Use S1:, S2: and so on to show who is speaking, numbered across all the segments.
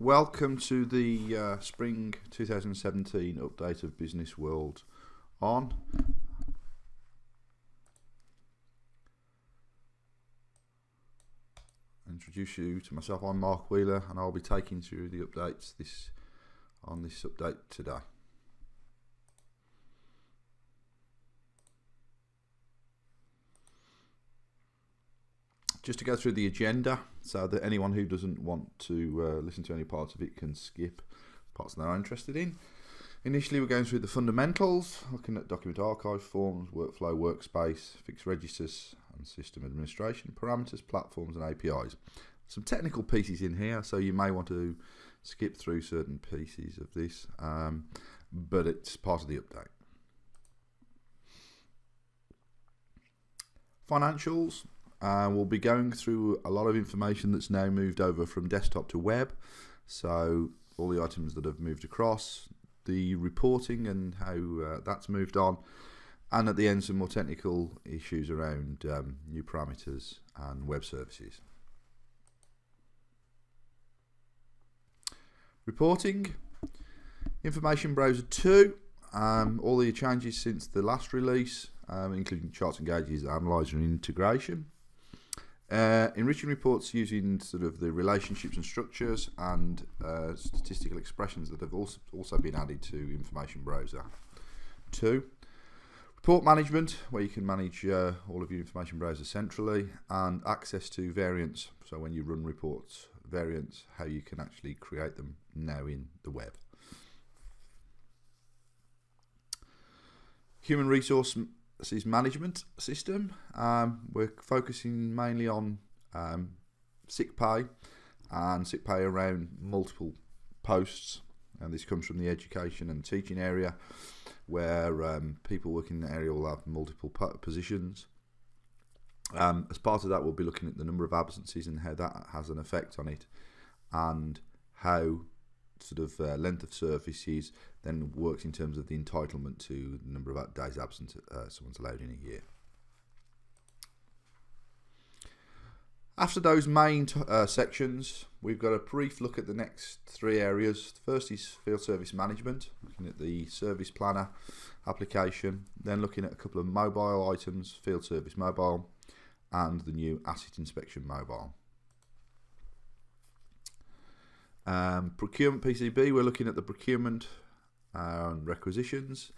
S1: Welcome to the Spring 2017 update of Business World On. Introduce you to myself. I'm Mark Wheeler, and I'll be taking through the updates on this update today. Just to go through the agenda, so that anyone who doesn't want to listen to any parts of it can skip parts they're interested in. Initially, we're going through the fundamentals, looking at document archive, forms, workflow, workspace, fixed registers, and system administration, parameters, platforms, and APIs. Some technical pieces in here, so you may want to skip through certain pieces of this, but it's part of the update. Financials. We'll be going through a lot of information that's now moved over from desktop to web, so all the items that have moved across, the reporting and how that's moved on, and at the end some more technical issues around new parameters and web services. Reporting, Information Browser 2, all the changes since the last release, including charts and gauges, analyzer and integration. Enriching reports using sort of the relationships and structures and statistical expressions that have also been added to Information Browser 2. Report management, where you can manage all of your Information Browser centrally, and access to variants, so when you run reports, variants, how you can actually create them now in the web. Human Resource Management System. We're focusing mainly on sick pay and sick pay around multiple posts, and this comes from the education and teaching area, where people working in the area will have multiple positions. As part of that, we'll be looking at the number of absences and how that has an effect on it, and how sort of length of services then works in terms of the entitlement to the number of days absent someone's allowed in a year. After those main sections, we've got a brief look at the next three areas. The first is field service management, looking at the service planner application, then looking at a couple of mobile items, field service mobile and the new asset inspection mobile. Procurement PCB, we're looking at the procurement requisitions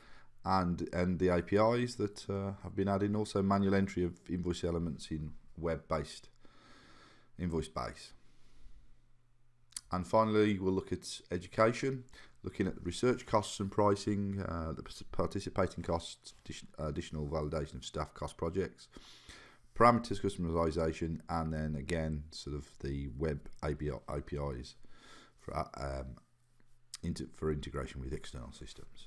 S1: and the APIs that have been added, and also manual entry of invoice elements in web-based invoice base. And finally, we'll look at education, looking at the research costs and pricing, the participating costs, additional validation of staff cost projects, parameters customization, and then again sort of the web APIs for integration with external systems.